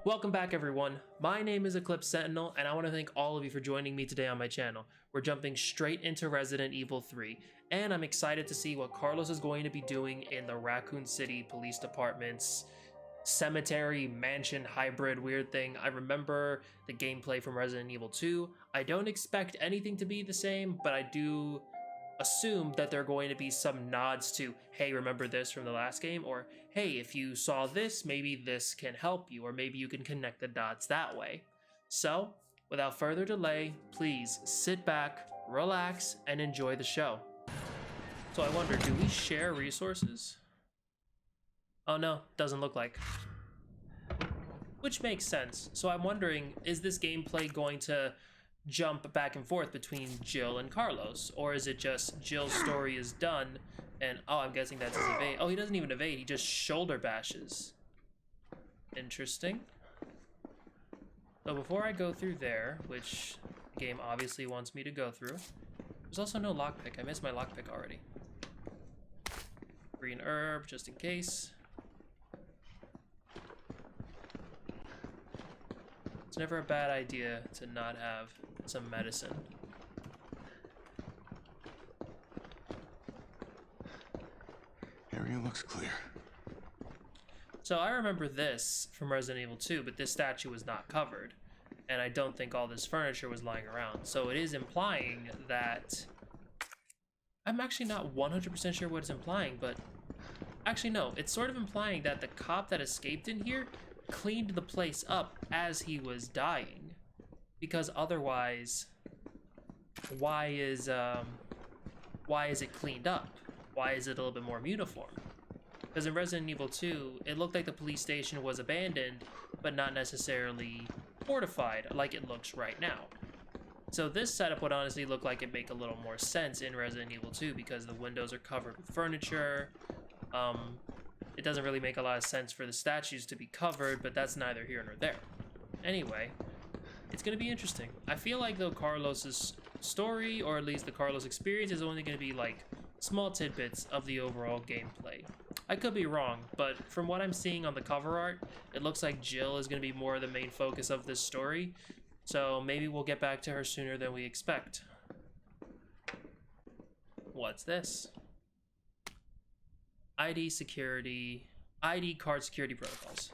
Welcome back everyone, my name is Eclipse Sentinel and I want to thank all of you for joining me today on my channel. We're jumping straight into Resident Evil 3 and I'm excited to see what Carlos is going to be doing in the Raccoon City Police Department's cemetery mansion hybrid weird thing. I remember the gameplay from Resident Evil 2. I don't expect anything to be the same, but I do assume that there are going to be some nods to, hey, remember this from the last game, or hey, if you saw this, maybe this can help you, or maybe you can connect the dots that way. So, without further delay, please sit back, relax, and enjoy the show. So I wonder, do we share resources? Oh no, doesn't look like. Which makes sense. So I'm wondering, is this gameplay going to jump back and forth between Jill and Carlos, or is it just Jill's story is done and oh, I'm guessing that's his evade. Oh, he doesn't even evade, he just shoulder bashes. Interesting. So before I go through there, which the game obviously wants me to go through, there's also no lockpick. I missed my lockpick already. Green herb just in case. It's never a bad idea to not have some medicine. Area looks clear. So I remember this from Resident Evil 2, but this statue was not covered. And I don't think all this furniture was lying around. So it is implying that... I'm actually not 100% sure what it's implying, but... Actually, no. It's sort of implying that the cop that escaped in here cleaned the place up as he was dying, because otherwise why is it cleaned up? Why is it a little bit more uniform? Because in Resident Evil 2 it looked like the police station was abandoned but not necessarily fortified like it looks right now. So this setup would honestly look like it make a little more sense in Resident Evil 2 because the windows are covered with furniture. It doesn't really make a lot of sense for the statues to be covered, but that's neither here nor there. Anyway, it's going to be interesting. I feel like though Carlos's story, or at least the Carlos experience, is only going to be like small tidbits of the overall gameplay. I could be wrong, but from what I'm seeing on the cover art, it looks like Jill is going to be more the main focus of this story. So maybe we'll get back to her sooner than we expect. What's this? ID card security protocols.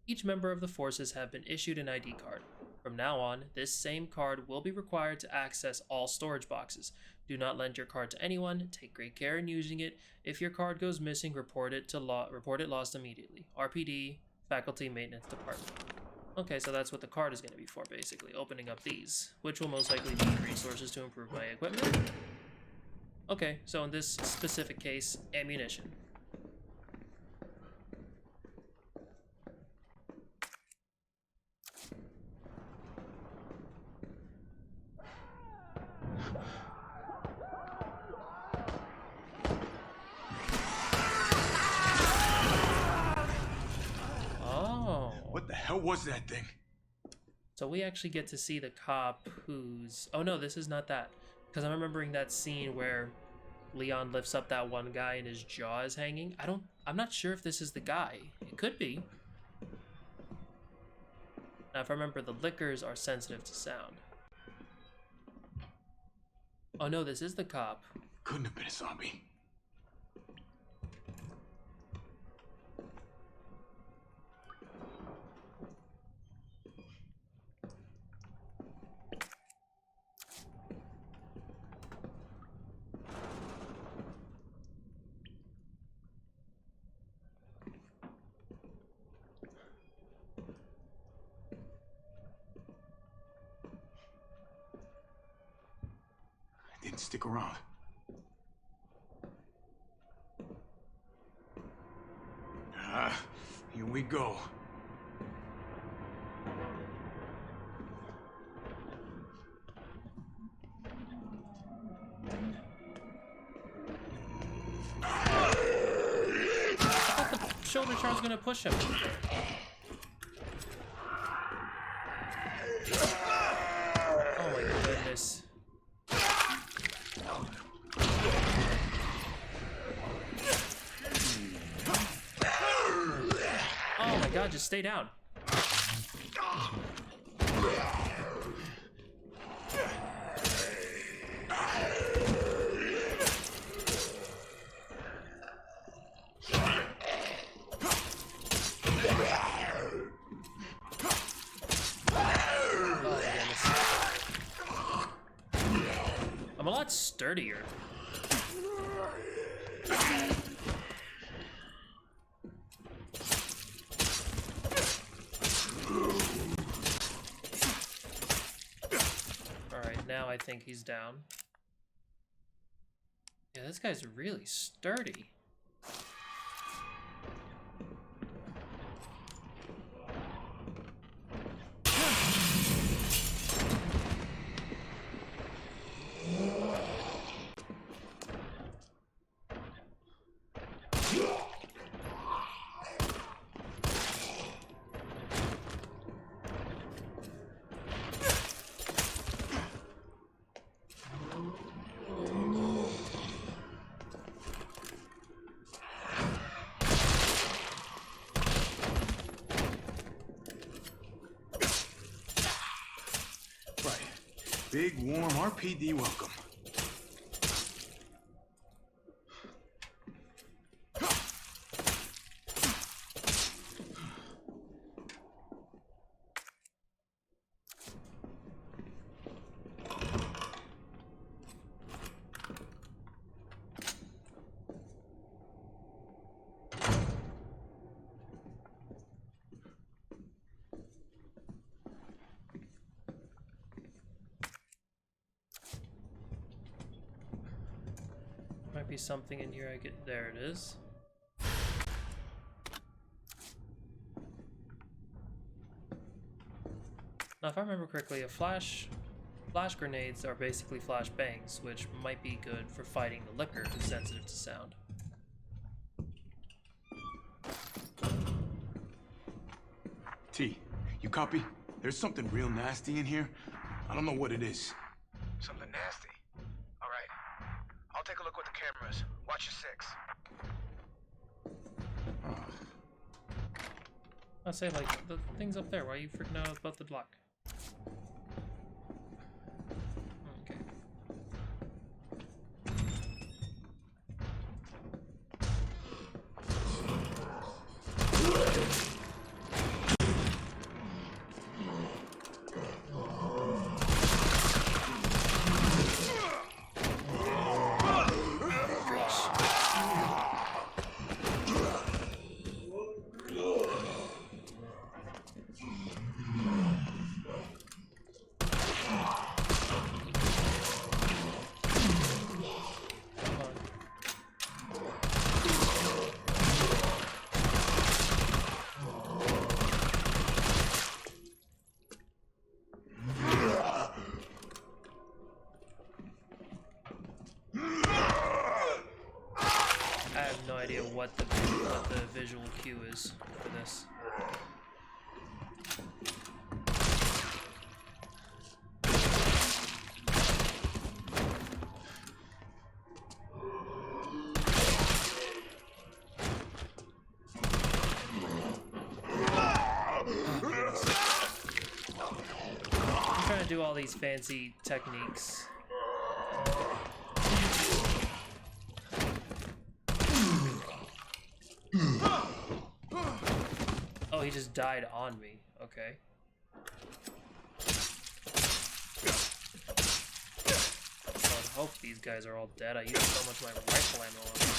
Each member of the forces have been issued an ID card. From now on, this same card will be required to access all storage boxes. Do not lend your card to anyone. Take great care in using it. If your card goes missing, report it lost immediately. RPD, Faculty Maintenance Department. Okay, so that's what the card is going to be for, basically, opening up these, which will most likely be resources to improve my equipment. Okay, so in this specific case, ammunition. Oh. What the hell was that thing? So we actually get to see the cop who's... Oh no, this is not that. Because I'm remembering that scene where Leon lifts up that one guy and his jaw is hanging. I'm not sure if this is the guy. It could be. Now, if I remember, the liquors are sensitive to sound. Oh no, this is the cop. Couldn't have been a zombie. Didn't stick around. Here we go. I thought the shoulder charge was gonna push him. Oh my goodness. God, just stay down. I'm a lot sturdier. Alright, now I think he's down. Yeah, this guy's really sturdy. Big, warm RPD welcome. Might be something in here I get. There it is. Now, if I remember correctly, flash grenades are basically flash bangs, which might be good for fighting the liquor who's sensitive to sound. T, you copy? There's something real nasty in here. I don't know what it is. Something nasty? All right. I'll take a look with the cameras. Watch your six. I say, like, the thing's up there. Why are you freaking out about the block? Okay. What the visual cue is for this. I'm trying to do all these fancy techniques. Oh, he just died on me. Okay. I hope these guys are all dead. I used so much of my rifle ammo on them.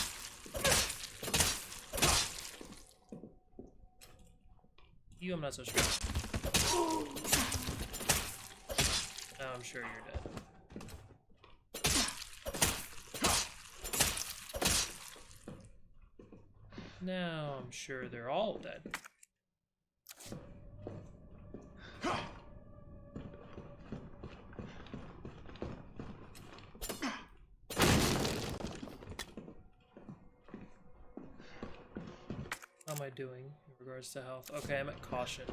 You, I'm not so sure. Now I'm sure you're dead. Now I'm sure they're all dead. How am I doing in regards to health? Okay, I'm at caution.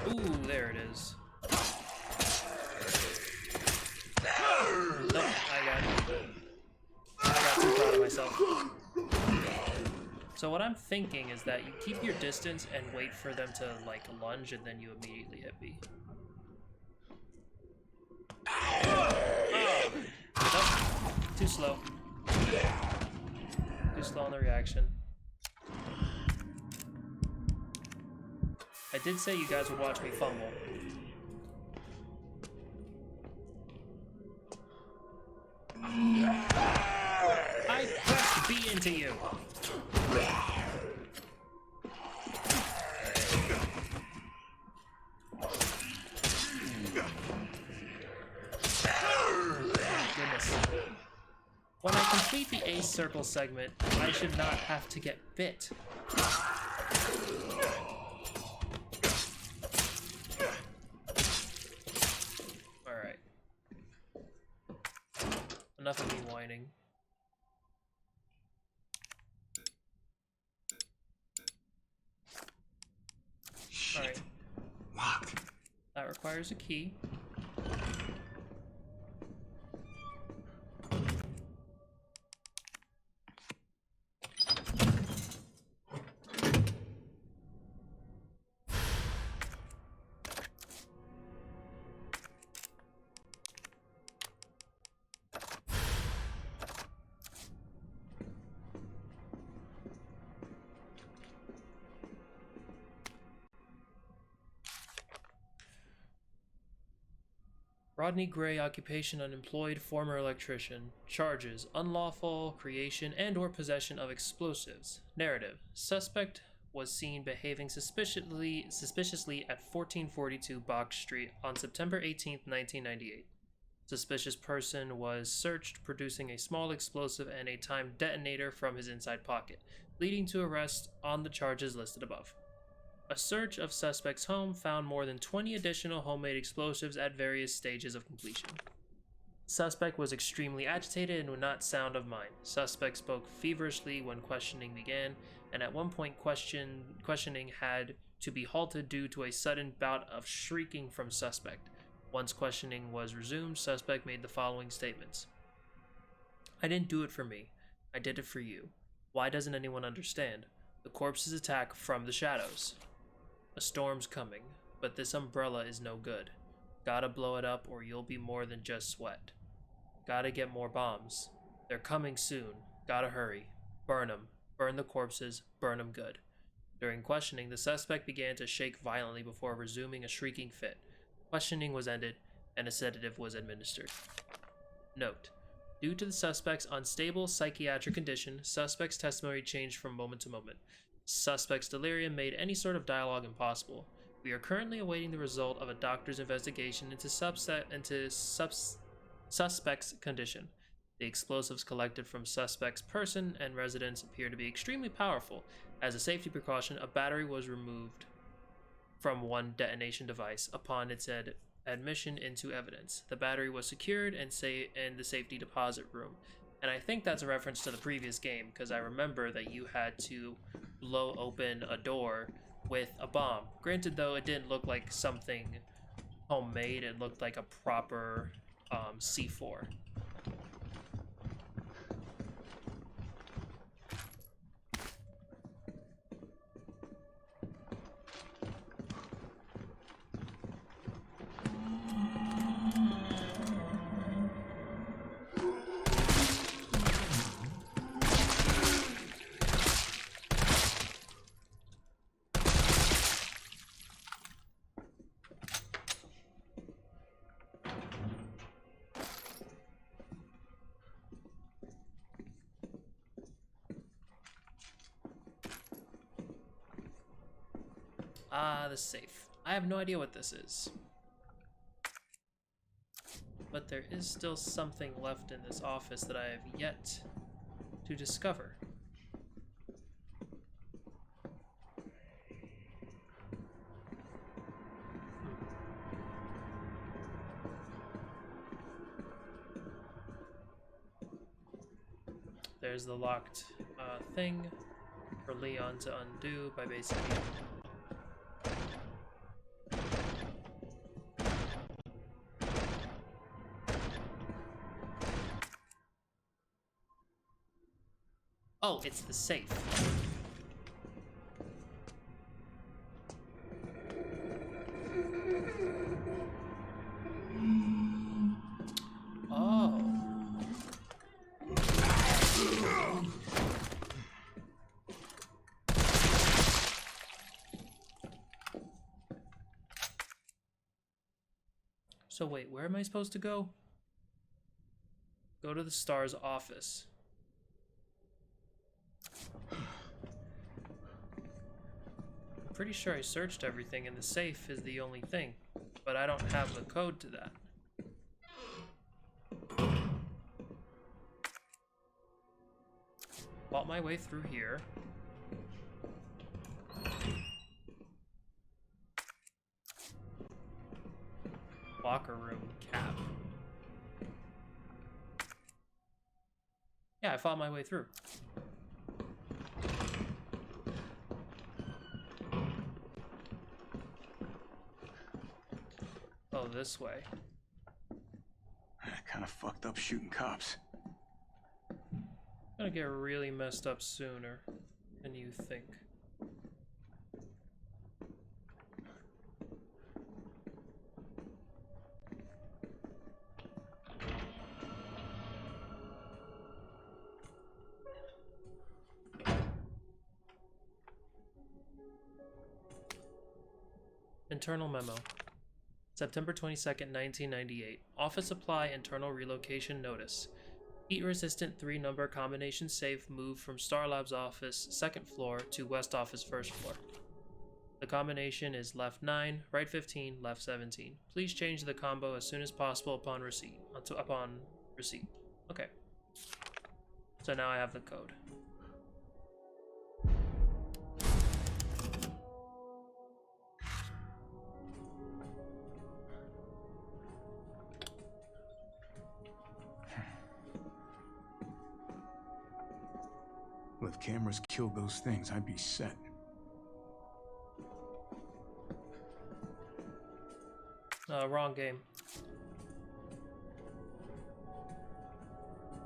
Ooh, there it is. So what I'm thinking is that you keep your distance and wait for them to, like, lunge, and then you immediately hit me. Oh. Nope. Too slow. Too slow on the reaction. I did say you guys would watch me fumble. I pressed B into you. Goodness. When I complete the A circle segment, I should not have to get bit. Alright. Enough of me whining. Alright. Locked. That requires a key. Rodney Gray, occupation unemployed, former electrician. Charges: unlawful creation and or possession of explosives. Narrative: suspect was seen behaving suspiciously at 1442 Bach Street on September 18th, 1998. Suspicious person was searched, producing a small explosive and a timed detonator from his inside pocket, leading to arrest on the charges listed above. A search of suspect's home found more than 20 additional homemade explosives at various stages of completion. Suspect was extremely agitated and would not sound of mind. Suspect spoke feverishly when questioning began, and at one point questioning had to be halted due to a sudden bout of shrieking from suspect. Once questioning was resumed, suspect made the following statements. I didn't do it for me. I did it for you. Why doesn't anyone understand? The corpses attack from the shadows. A storm's coming, but this umbrella is no good. Gotta blow it up or you'll be more than just sweat. Gotta get more bombs. They're coming soon. Gotta hurry. Burn 'em. Burn the corpses. Burn 'em good. During questioning, the suspect began to shake violently before resuming a shrieking fit. Questioning was ended, and a sedative was administered. Note: due to the suspect's unstable psychiatric condition, suspect's testimony changed from moment to moment. Suspect's delirium made any sort of dialogue impossible. We are currently awaiting the result of a doctor's investigation into suspect's condition. The explosives collected from suspect's person and residence appear to be extremely powerful. As a safety precaution, a battery was removed from one detonation device upon its admission into evidence. The battery was secured and in the safety deposit room. And I think that's a reference to the previous game, because I remember that you had to blow open a door with a bomb. Granted, though, it didn't look like something homemade. It looked like a proper C4. The safe. I have no idea what this is. But there is still something left in this office that I have yet to discover. There's the locked thing for Leon to undo by basically... Oh, it's the safe. So wait, where am I supposed to go? Go to the STAR's office. I'm pretty sure I searched everything and the safe is the only thing, but I don't have the code to that. Fought my way through here. Locker room cap. Yeah, I fought my way through. Oh, this way. Kind of fucked up shooting cops. Gonna get really messed up sooner than you think. Internal memo. September 22nd, 1998. Office supply internal relocation notice. Heat-resistant 3-number combination safe moved from Star Labs office, 2nd floor, to West office, 1st floor. The combination is left 9, right 15, left 17. Please change the combo as soon as possible upon receipt. Okay. So now I have the code. Well, if cameras killed those things, I'd be set. Wrong game.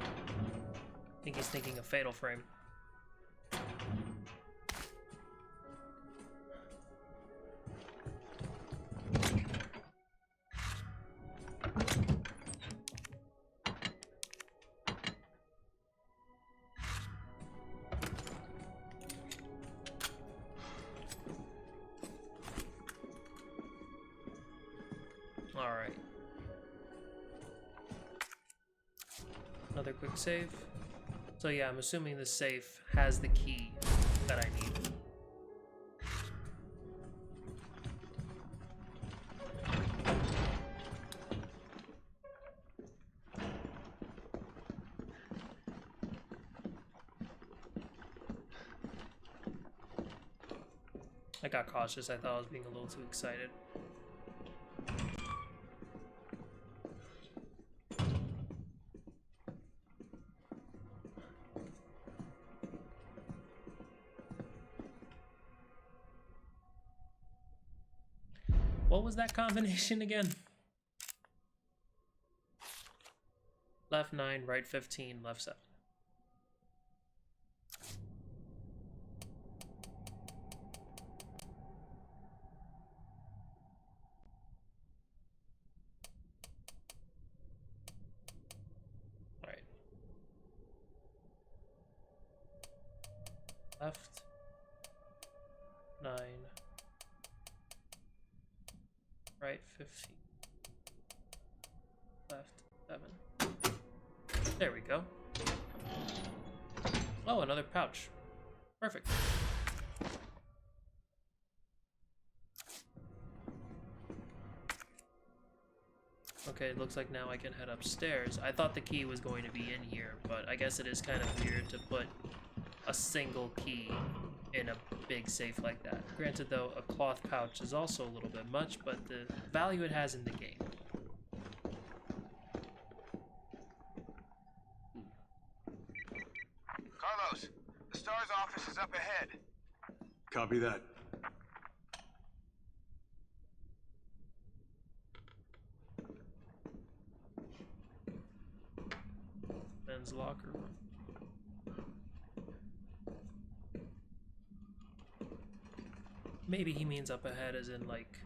I think he's thinking of Fatal Frame. Alright. Another quick save. So yeah, I'm assuming the safe has the key that I need. I got cautious. I thought I was being a little too excited. What was that combination again? Left 9, right 15, left 7. All right. Left 9. Right 15. Left 7. There we go. Oh, another pouch. Perfect. Okay, it looks like now I can head upstairs. I thought the key was going to be in here, but I guess it is kind of weird to put a single key in a big safe like that. Granted though, a cloth pouch is also a little bit much, but the value it has in the game. Carlos, the STAR's office is up ahead. Copy that. Men's locker room. Maybe he means up ahead as in like...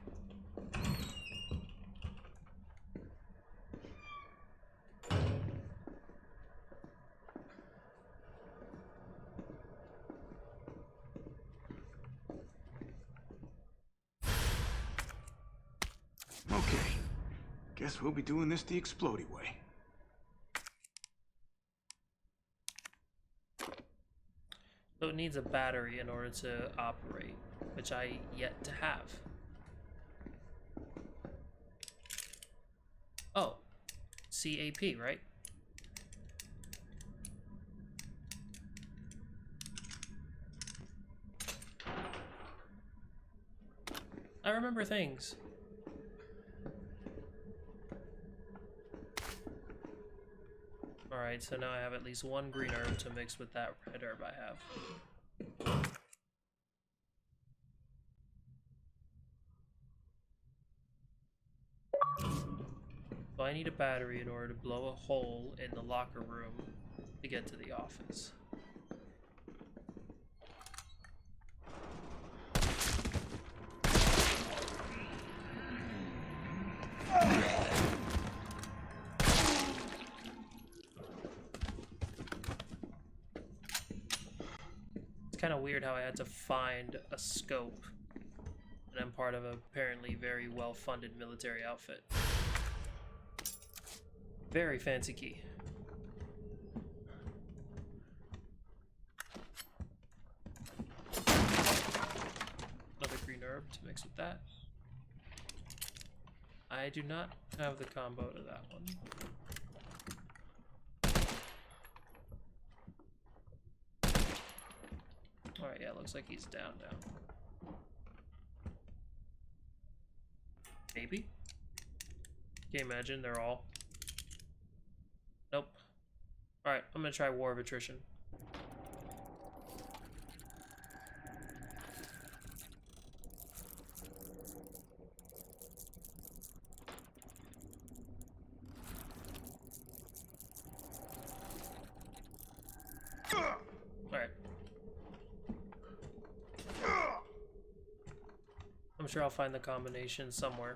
Okay. Guess we'll be doing this the explodey way. So it needs a battery in order to operate, which I yet to have. Oh, CAP, right? I remember things. Alright, so now I have at least one green herb to mix with that red herb I have. So I need a battery in order to blow a hole in the locker room to get to the office. It's kind of weird how I had to find a scope, and I'm part of a apparently very well-funded military outfit. Very fancy key. Another green herb to mix with that. I do not have the combo to that one. Alright, yeah, looks like he's down now. Maybe? Can you imagine? They're all... Nope. Alright, I'm gonna try War of Attrition. Alright. I'm sure I'll find the combination somewhere.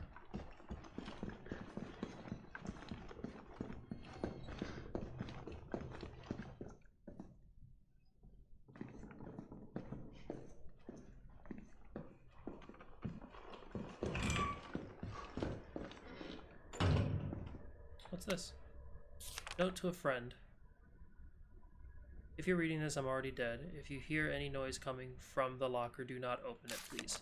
What's this? Note to a friend. If you're reading this, I'm already dead. If you hear any noise coming from the locker, do not open it, please.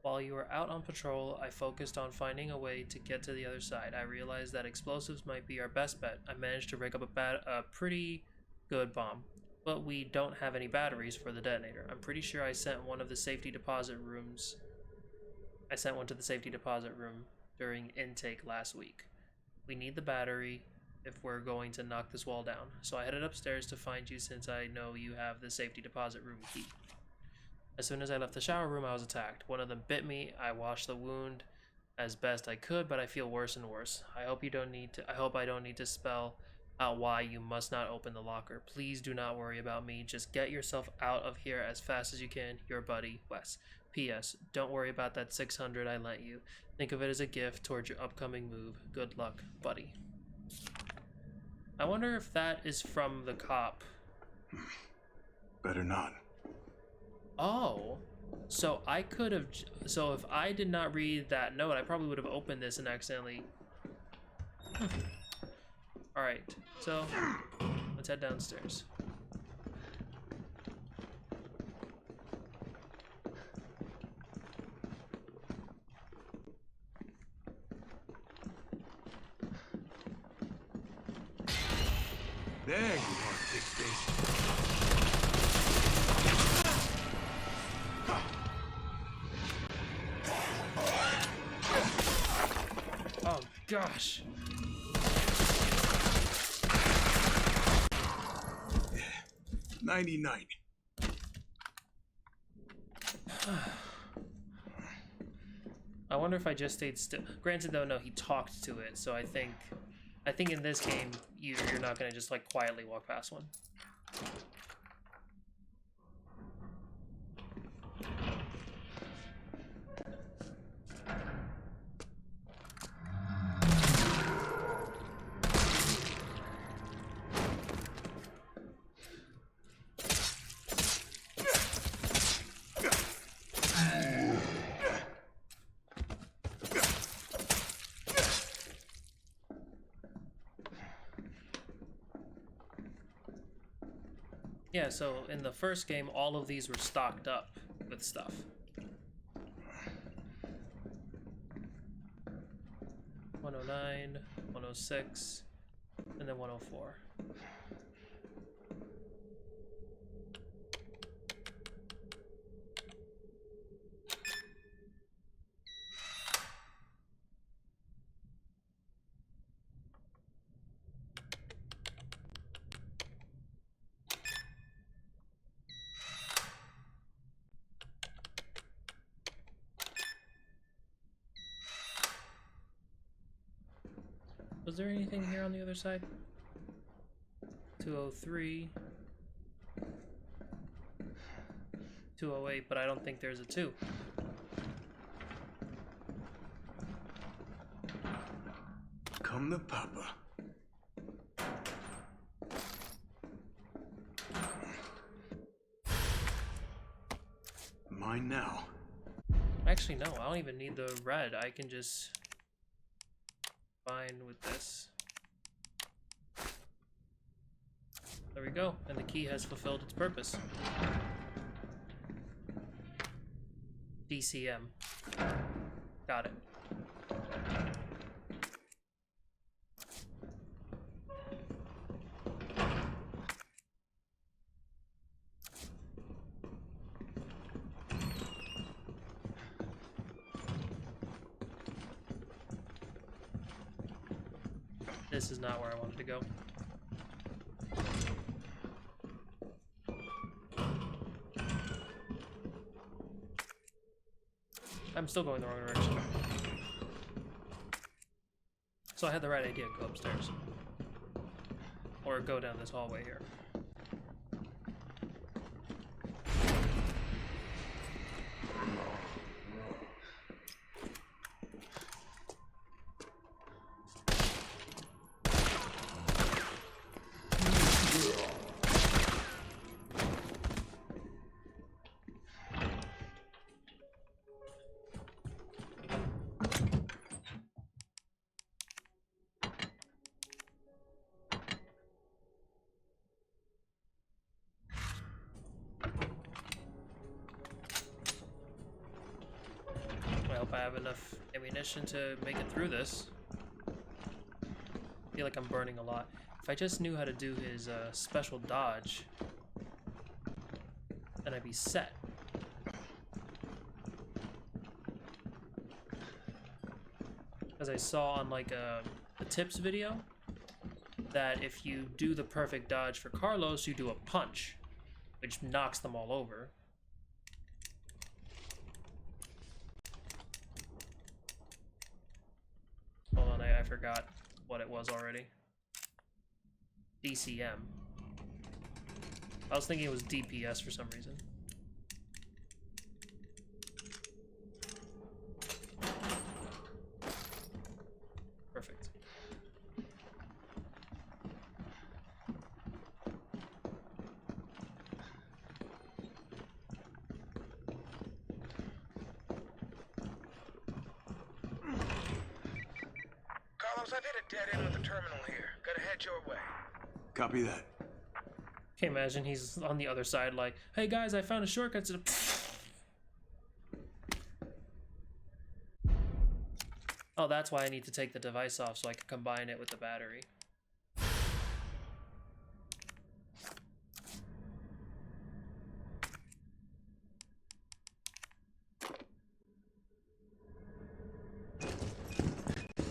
While you were out on patrol, I focused on finding a way to get to the other side. I realized that explosives might be our best bet. I managed to rig up a pretty good bomb, but we don't have any batteries for the detonator. I'm pretty sure I sent one to the safety deposit room during intake last week. We need the battery if we're going to knock this wall down. So I headed upstairs to find you since I know you have the safety deposit room key. As soon as I left the shower room, I was attacked. One of them bit me. I washed the wound as best I could, but I feel worse and worse. I hope I don't need to spell out why you must not open the locker. Please do not worry about me. Just get yourself out of here as fast as you can. Your buddy, Wes. P.S. Don't worry about that 600 I lent you. Think of it as a gift towards your upcoming move. Good luck, buddy. I wonder if that is from the cop. Better not. Oh, so I could have... So if I did not read that note, I probably would have opened this and accidentally... Alright, so let's head downstairs. There you are, big fish. Oh gosh. Yeah, 99. I wonder if I just stayed still. Granted though, no, he talked to it, so I think in this game you're not gonna just like quietly walk past one. Yeah, so in the first game, all of these were stocked up with stuff. $109, $106, and then $104. Was there anything here on the other side? 203. 208, but I don't think there's a 2. Come to Papa. Mine now. Actually, no, I don't even need the red. I can just combine with this. There we go, and the key has fulfilled its purpose. DCM. Got it. This is not where I wanted to go. I'm still going the wrong direction. So I had the right idea, go upstairs. Or go down this hallway here. I hope I have enough ammunition to make it through this. I feel like I'm burning a lot. If I just knew how to do his special dodge, then I'd be set. As I saw on like a tips video, that if you do the perfect dodge for Carlos, you do a punch, which knocks them all over. Hold on, I forgot what it was already. DCM. I was thinking it was DPS for some reason. Perfect. Carlos, I've hit a dead end with the terminal here. Gotta head your way. Copy that. Can't imagine he's on the other side like, hey guys, I found a shortcut to the... Oh, that's why I need to take the device off so I can combine it with the battery.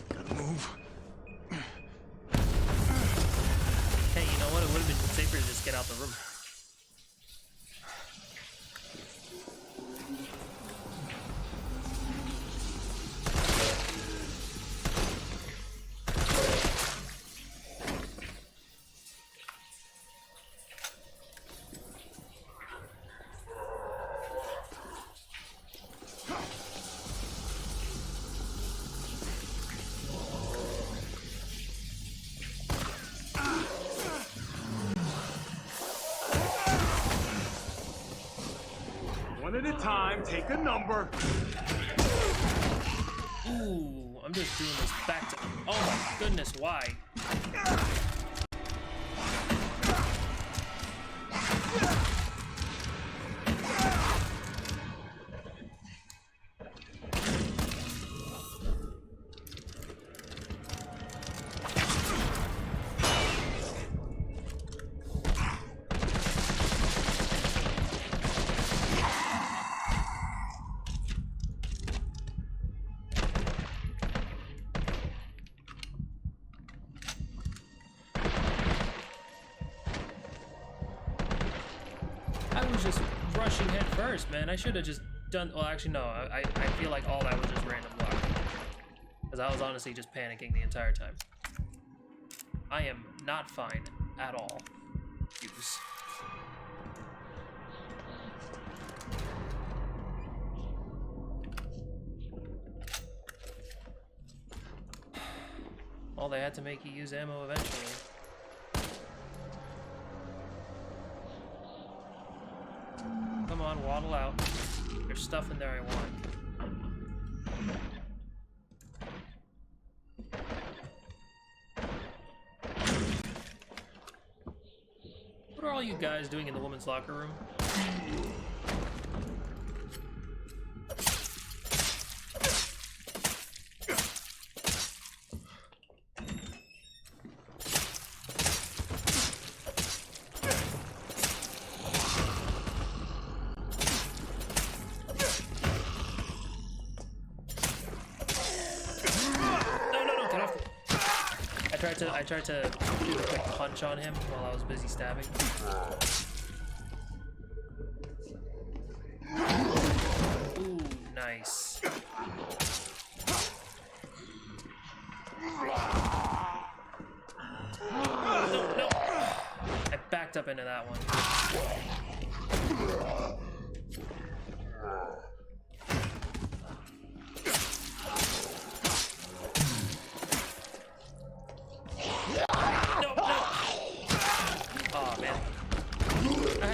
Gotta move. Hey, you know what? It would have been safer to just get out the room. One at a time, take a number. Ooh, I'm just doing this back to... Oh my goodness, why? I was just rushing head first, man. I should have just done. Well, actually, no. I feel like all that was just random luck. Because I was honestly just panicking the entire time. I am not fine at all. Use. Well, they had to make you use ammo eventually. Come on, waddle out. There's stuff in there I want. What are all you guys doing in the women's locker room? I tried to do a quick punch on him while I was busy stabbing. Ooh, nice. No. I backed up into that one.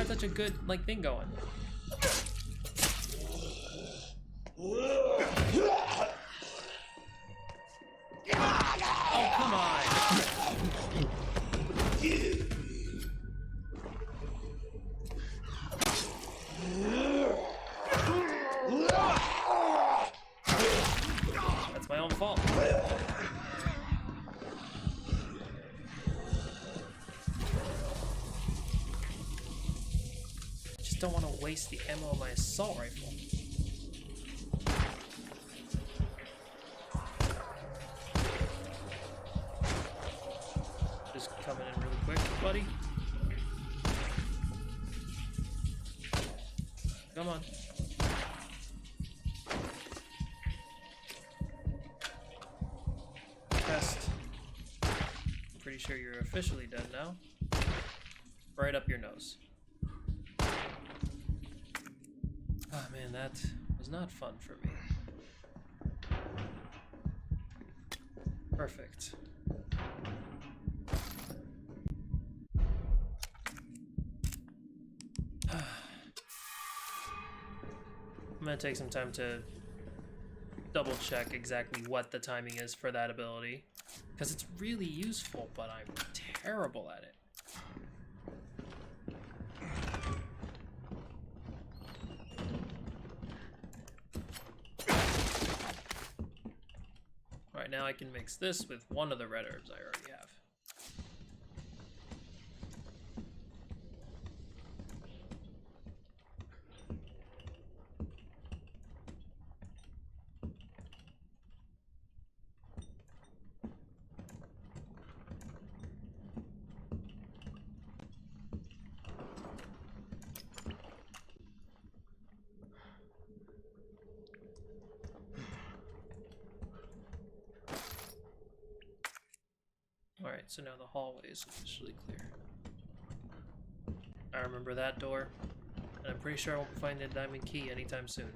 Such a good thing going. Oh, come on. That's my own fault. Don't want to waste the ammo on my assault rifle. Just coming in really quick, buddy. Come on. Test. I'm pretty sure you're officially dead now. Right up your nose. Oh man, that was not fun for me. Perfect. I'm gonna take some time to double check exactly what the timing is for that ability, because it's really useful, but I'm terrible at it. Alright, now I can mix this with one of the red herbs I already have. Alright, so now the hallway is officially clear. I remember that door, and I'm pretty sure I won't be finding a diamond key anytime soon.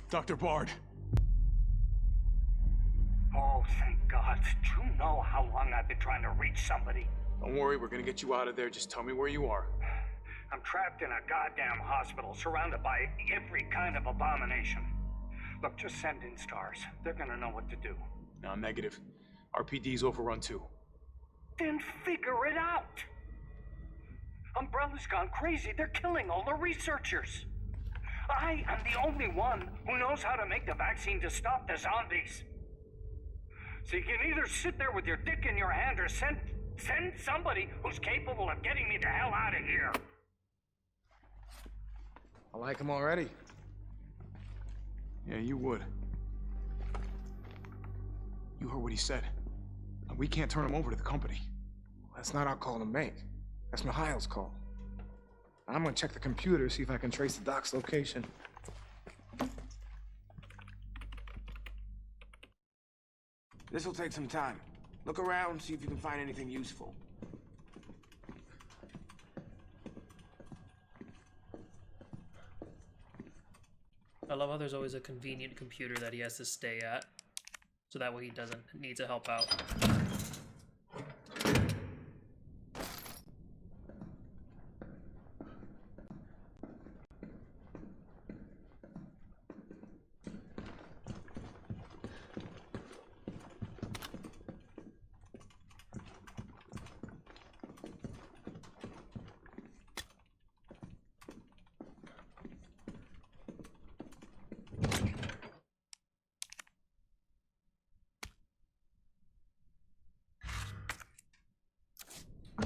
Dr. Bard. Oh, thank God. Do you know how long I've been trying to reach somebody? Don't worry, we're gonna get you out of there. Just tell me where you are. I'm trapped in a goddamn hospital, surrounded by every kind of abomination. Look, just send in stars. They're gonna know what to do. No, negative. RPD's overrun too. Then figure it out! Umbrella's gone crazy. They're killing all the researchers. I am the only one who knows how to make the vaccine to stop the zombies. So you can either sit there with your dick in your hand or send Send somebody who's capable of getting me the hell out of here. I like him already. Yeah, you would. You heard what he said. We can't turn him over to the company. That's not our call to make. That's Mikhail's call. I'm gonna check the computer, see if I can trace the doc's location. This'll take some time. Look around, see if you can find anything useful. I love how there's always a convenient computer that he has to stay at, so that way he doesn't need to help out.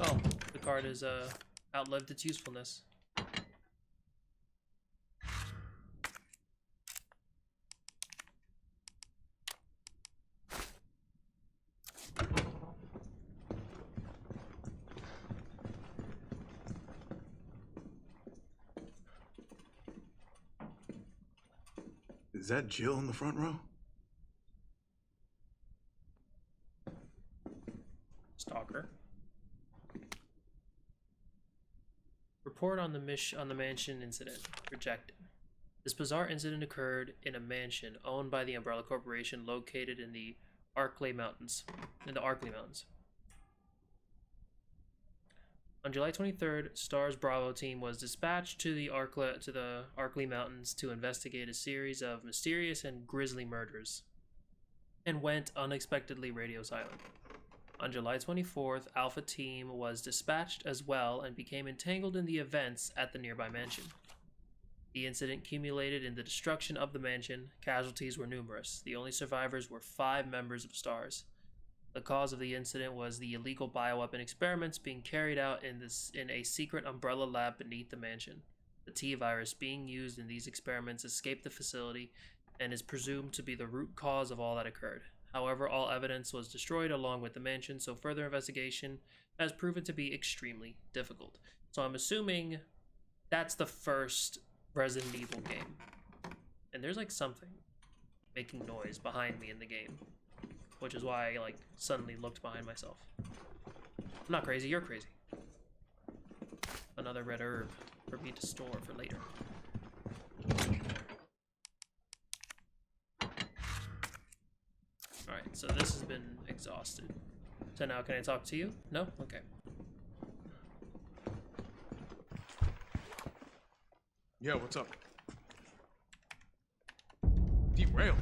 Oh, the card has outlived its usefulness. Is that Jill in the front row? Stalker. Report on the mansion incident. Rejected. This bizarre incident occurred in a mansion owned by the Umbrella Corporation located in the Arklay Mountains. On July 23rd, STAR's Bravo team was dispatched to the Arklay Mountains to investigate a series of mysterious and grisly murders, and went unexpectedly radio silent. On July 24th, Alpha Team was dispatched as well and became entangled in the events at the nearby mansion. The incident culminated in the destruction of the mansion. Casualties were numerous. The only survivors were 5 members of STARS. The cause of the incident was the illegal bioweapon experiments being carried out in a secret Umbrella lab beneath the mansion. The T-virus being used in these experiments escaped the facility and is presumed to be the root cause of all that occurred. However, all evidence was destroyed along with the mansion, so further investigation has proven to be extremely difficult. So I'm assuming that's the first Resident Evil game. And there's like something making noise behind me in the game, which is why I like suddenly looked behind myself. I'm not crazy, you're crazy. Another red herb for me to store for later. Alright, so this has been exhausted. So now can I talk to you? No? Okay. Yeah, what's up? Derailed.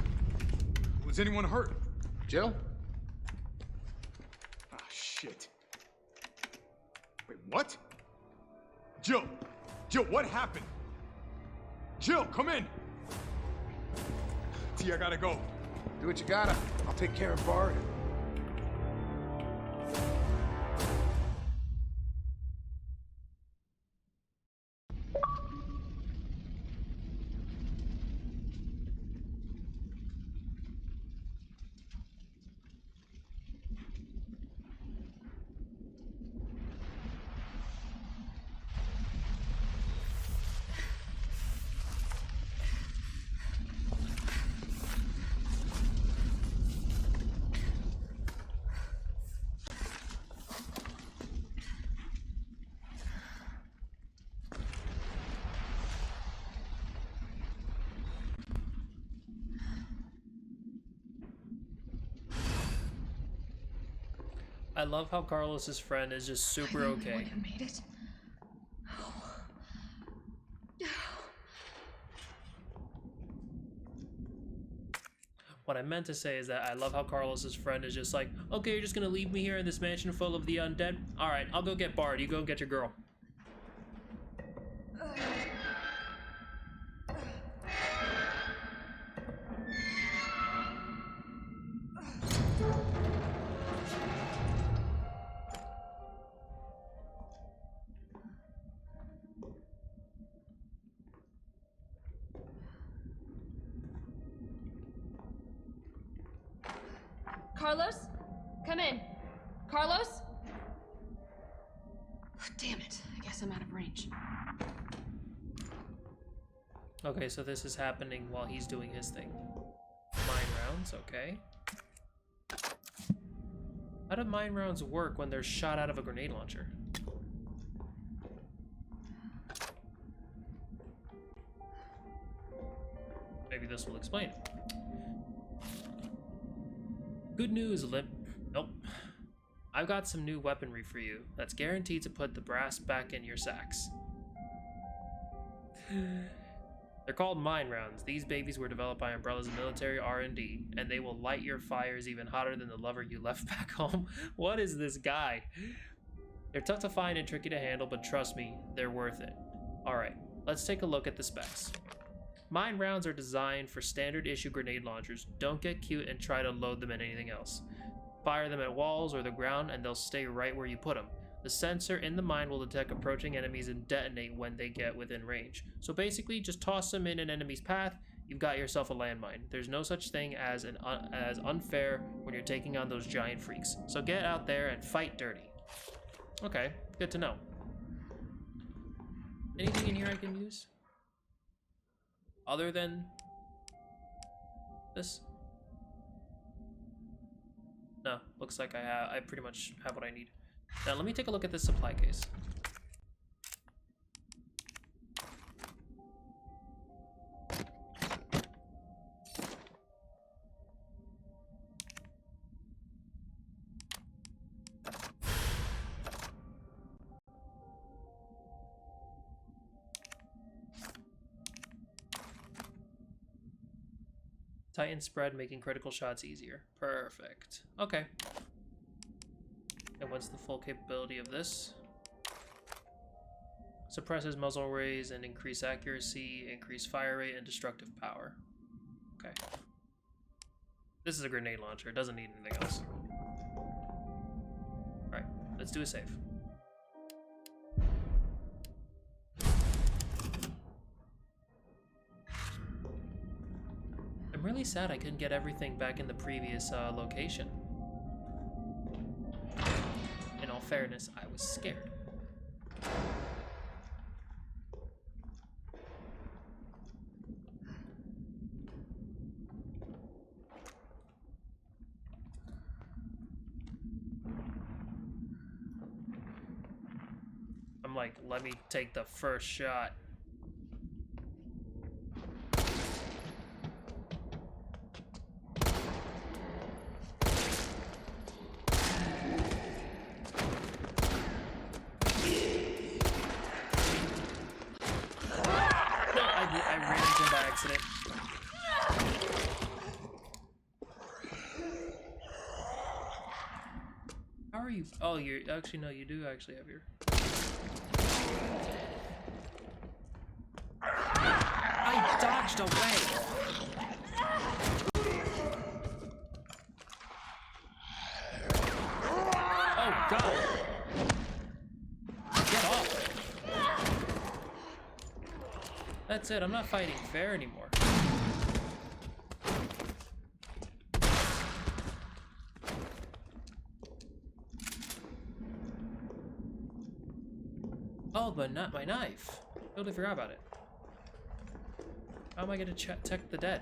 Was anyone hurt? Jill? Ah, shit. Wait, what? Jill! Jill, what happened? Jill, come in! T, I gotta go. Do what you gotta. I'll take care of Bard. I love how Carlos's friend is just super okay. Anyone made it? What I meant to say is that I love how Carlos's friend is just like, okay, you're just gonna leave me here in this mansion full of the undead? Alright, I'll go get Bard, you go get your girl. Carlos? Come in. Carlos? Damn it. I guess I'm out of range. Okay, so this is happening while he's doing his thing. Mine rounds, okay. How do mine rounds work when they're shot out of a grenade launcher? Maybe this will explain it. Good news, Limp. Nope. I've got some new weaponry for you that's guaranteed to put the brass back in your sacks. They're called mine rounds. These babies were developed by Umbrella's military R&D, and they will light your fires even hotter than the lover you left back home. What is this guy? They're tough to find and tricky to handle, but trust me, they're worth it. Alright, let's take a look at the specs. Mine rounds are designed for standard issue grenade launchers. Don't get cute and try to load them in anything else. Fire them at walls or the ground and they'll stay right where you put them. The sensor in the mine will detect approaching enemies and detonate when they get within range. So basically, just toss them in an enemy's path, you've got yourself a landmine. There's no such thing as as unfair when you're taking on those giant freaks. So get out there and fight dirty. Okay, good to know. Anything in here I can use? Other than this? No, looks like I pretty much have what I need. Now let me take a look at this supply case. Titan spread, making critical shots easier. Perfect. Okay. And what's the full capability of this? Suppresses muzzle raise and increase accuracy, increase fire rate, and destructive power. Okay. This is a grenade launcher. It doesn't need anything else. Alright, let's do a save. I'm really sad I couldn't get everything back in the previous location. In all fairness, I was scared. I'm like, let me take the first shot. How are you? Oh, you're actually, no, you do actually have your. I dodged away. Oh God! Get off! That's it. I'm not fighting fair anymore. Oh, but not my knife. Totally forgot about it. How am I gonna check the dead?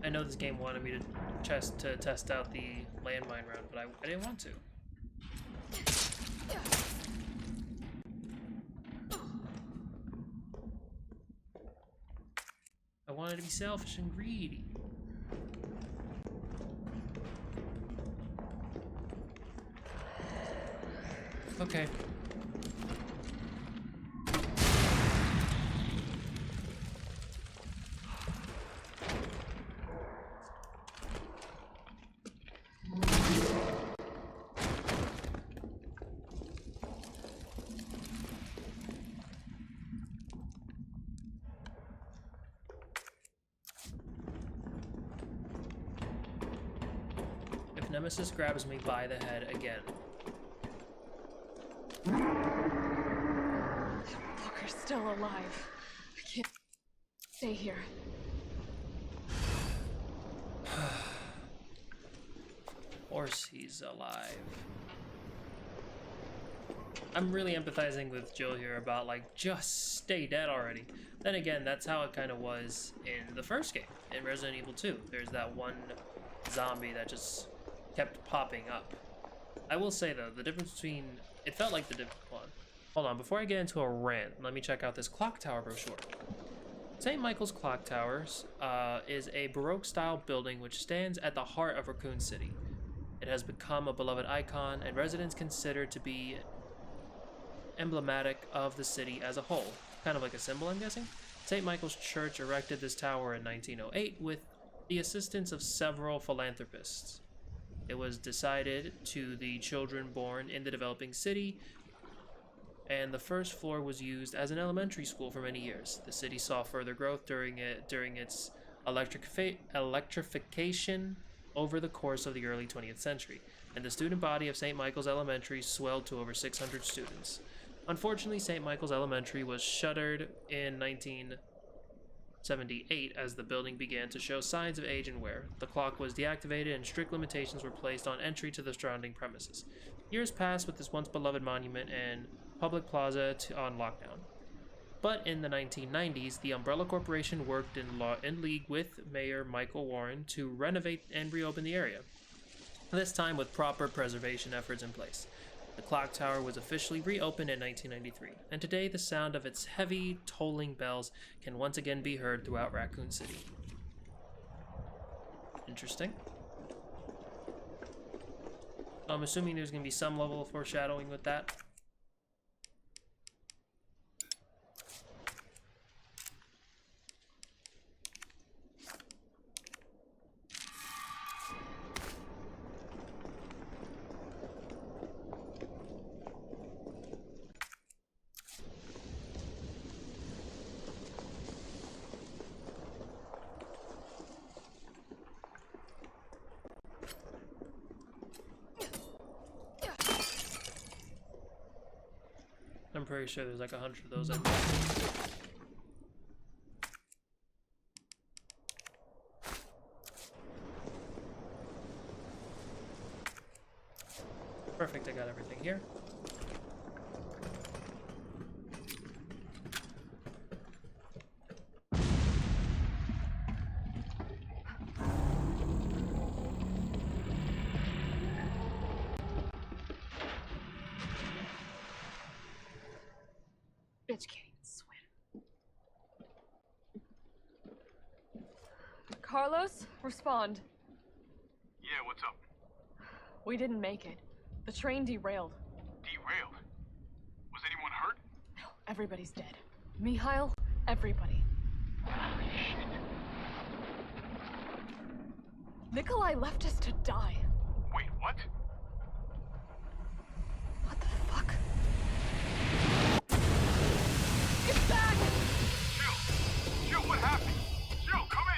I know this game wanted me to test out the landmine round, but I didn't want to. I wanted to be selfish and greedy. Okay. Nemesis grabs me by the head again. Fucker's still alive. I can't stay here. Of course he's alive. I'm really empathizing with Jill here about, like, just stay dead already. Then again, that's how it kind of was in the first game, in Resident Evil 2. There's that one zombie that just kept popping up. I will say, though, the difference between... It felt like the different one. Hold on, before I get into a rant, let me check out this clock tower brochure. St. Michael's Clock Towers is a Baroque-style building which stands at the heart of Raccoon City. It has become a beloved icon, and residents consider to be emblematic of the city as a whole. Kind of like a symbol, I'm guessing? St. Michael's Church erected this tower in 1908 with the assistance of several philanthropists. It was decided to the children born in the developing city, and the first floor was used as an elementary school for many years. The city saw further growth during its electrification over the course of the early 20th century, and the student body of St. Michael's Elementary swelled to over 600 students. Unfortunately, St. Michael's Elementary was shuttered in 1978 as the building began to show signs of age and wear. The clock was deactivated and strict limitations were placed on entry to the surrounding premises. Years passed with this once beloved monument and public plaza on lockdown. But in the 1990s, the Umbrella Corporation worked in league with Mayor Michael Warren to renovate and reopen the area, this time with proper preservation efforts in place. The clock tower was officially reopened in 1993, and today the sound of its heavy, tolling bells can once again be heard throughout Raccoon City. Interesting. So I'm assuming there's going to be some level of foreshadowing with that. I'm pretty sure there's like 100 of those. Perfect, I got everything here. Bitch can't even swim. Carlos, respond. Yeah, what's up? We didn't make it. The train derailed. Derailed? Was anyone hurt? No, everybody's dead. Mikhail, everybody. Shit. Nikolai left us to die. Wait, what? What the fuck? Get back! Jill! Jill, what happened? Jill, come in!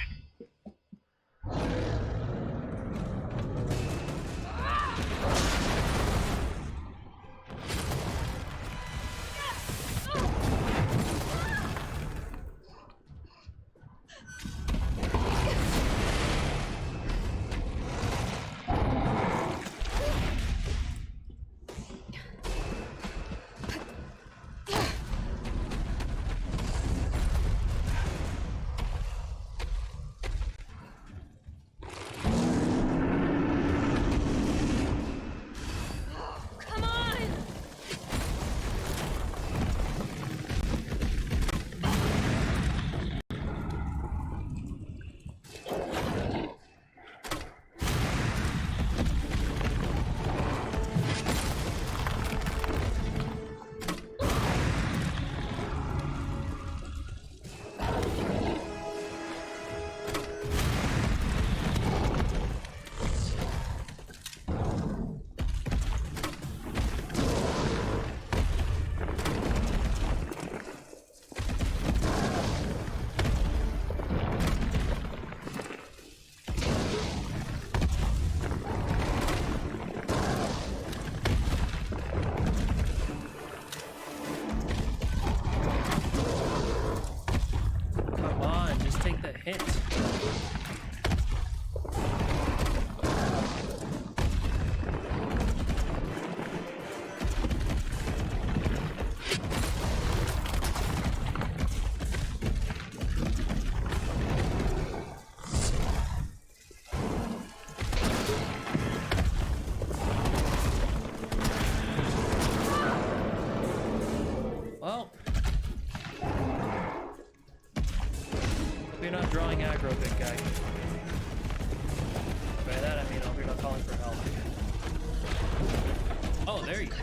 Oh, there you go.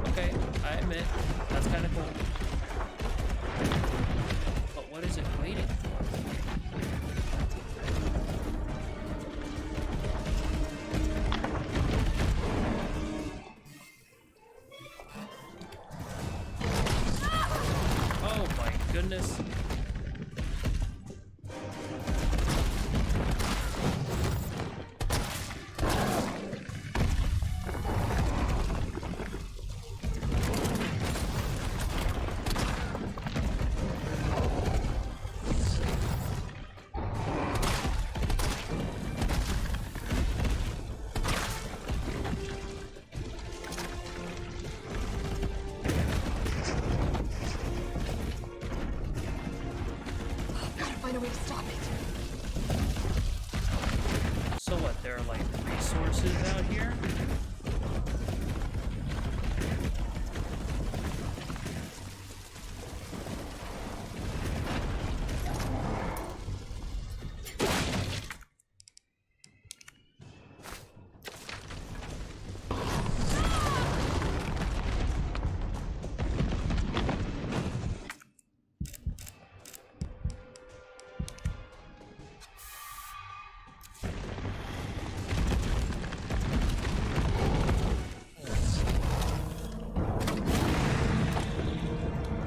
Okay, I admit, that's kind of cool. But what is it waiting for? Oh my goodness. Gotta find a way to stop it. So what, there are like resources out here?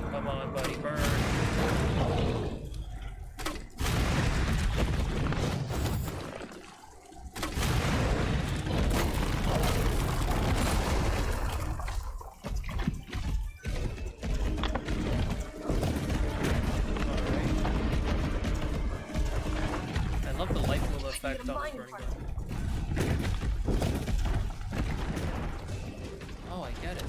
Come on, buddy, burn. I love the light bulb effect on the mining burning part. gun. Oh, I get it.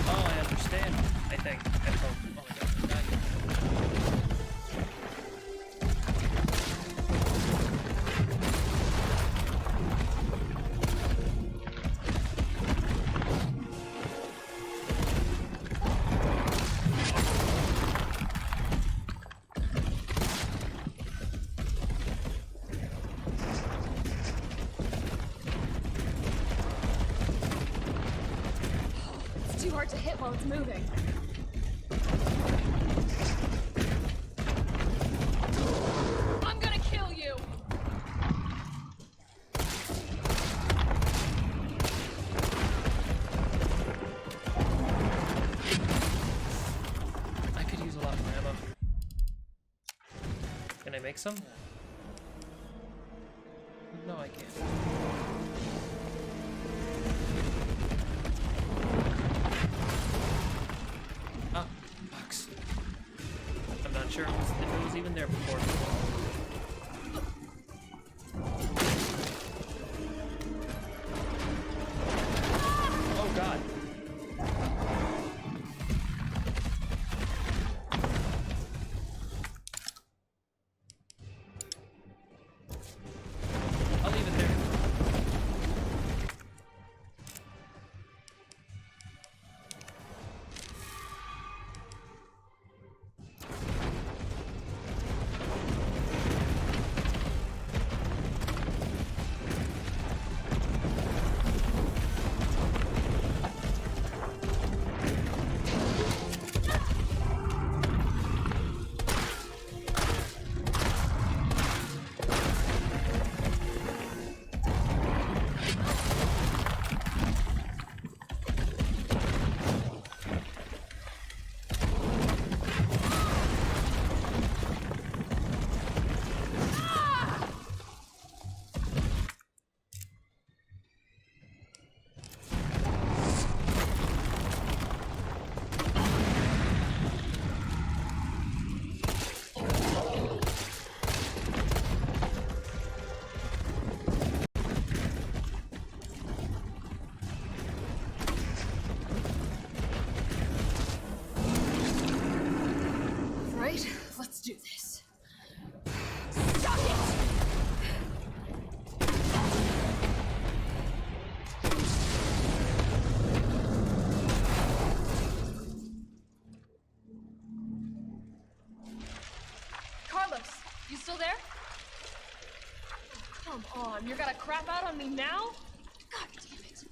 Oh, I understand. I think. Oh my god, I died. It's too hard to hit while it's moving. I'm gonna kill you! I could use a lot more ammo. Can I make some? No, I can't. Ah, box. I'm not sure if it was even there before. Oh god. I'll leave it there. Right, let's do this. You still there? Come on, you're gonna crap out on me now? God damn it.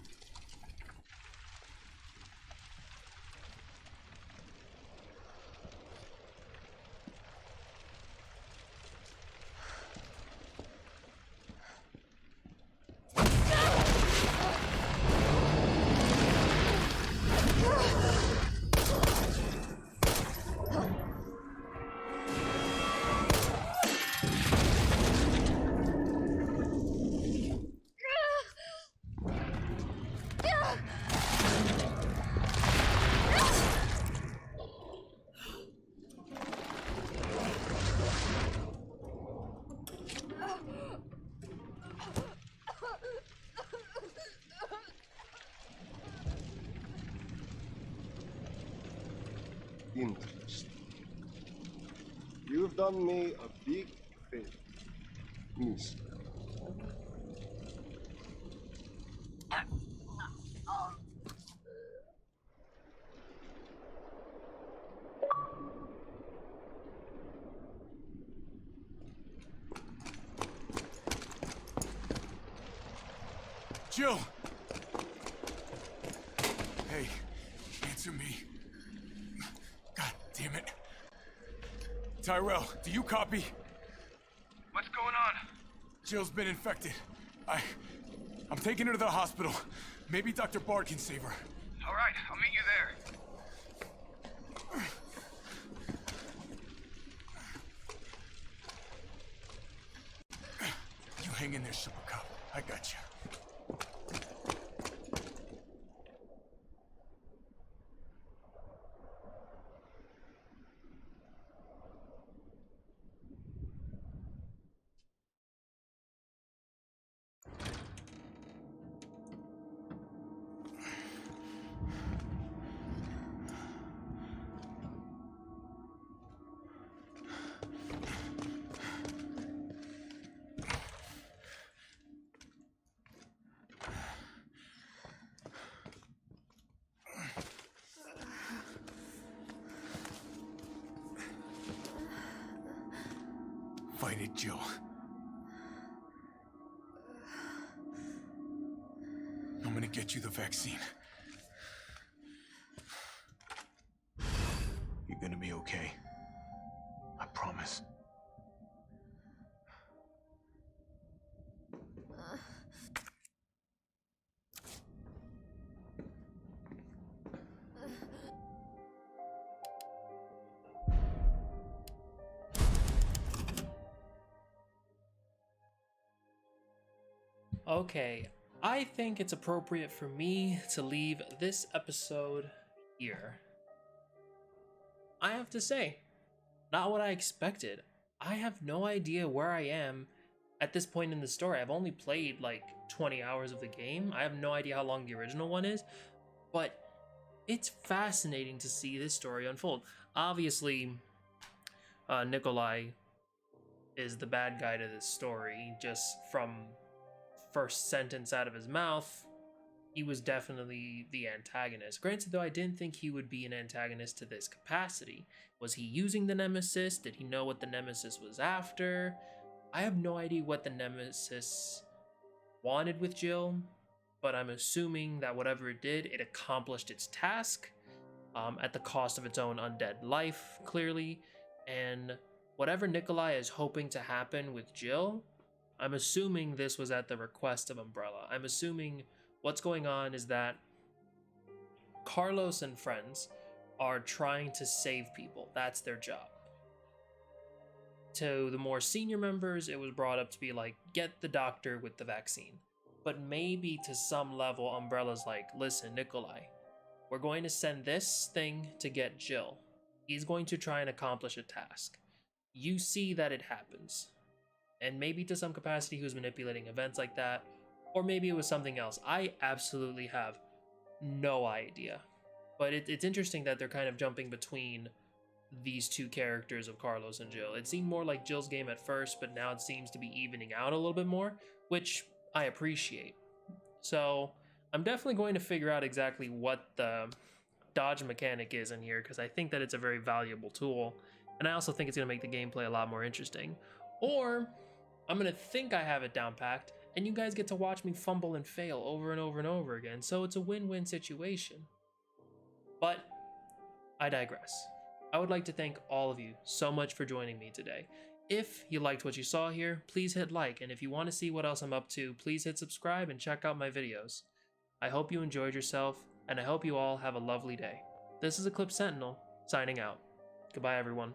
Interesting. You've done me a big favor, miss. Jill! Hey, answer me. God damn it. Tyrell, do you copy? What's going on? Jill's been infected. I'm taking her to the hospital. Maybe Dr. Bard can save her. All right, I'll meet you there. You hang in there, Super Cop. I got you. Fight it, Jill. I'm gonna get you the vaccine. You're gonna be okay. I promise. Okay, I think it's appropriate for me to leave this episode here. I have to say, not what I expected. I have no idea where I am at this point in the story. I've only played like 20 hours of the game. I have no idea how long the original one is, but it's fascinating to see this story unfold. Obviously, Nikolai is the bad guy to this story, just from first sentence out of his mouth. He was definitely the antagonist. Granted, though, I didn't think he would be an antagonist to this capacity. Was he using the Nemesis? Did he know what the Nemesis was after? I have no idea what the Nemesis wanted with Jill, but I'm assuming that whatever it did, it accomplished its task at the cost of its own undead life, clearly. And whatever Nikolai is hoping to happen with Jill, I'm assuming this was at the request of Umbrella. I'm assuming what's going on is that Carlos and friends are trying to save people. That's their job. To the more senior members, it was brought up to be like, get the doctor with the vaccine. But maybe to some level, Umbrella's like, listen, Nikolai, we're going to send this thing to get Jill. He's going to try and accomplish a task. You see that it happens. And maybe to some capacity he was manipulating events like that, or maybe it was something else. I absolutely have no idea. But it's interesting that they're kind of jumping between these two characters of Carlos and Jill. It seemed more like Jill's game at first, but now it seems to be evening out a little bit more, which I appreciate. So I'm definitely going to figure out exactly what the dodge mechanic is in here, because I think that it's a very valuable tool, and I also think it's going to make the gameplay a lot more interesting. Or I'm gonna think I have it down packed, and you guys get to watch me fumble and fail over and over and over again, so it's a win-win situation. But I digress. I would like to thank all of you so much for joining me today. If you liked what you saw here, please hit like, and if you want to see what else I'm up to, please hit subscribe and check out my videos. I hope you enjoyed yourself, and I hope you all have a lovely day. This is Eclipse Sentinel, signing out. Goodbye, everyone.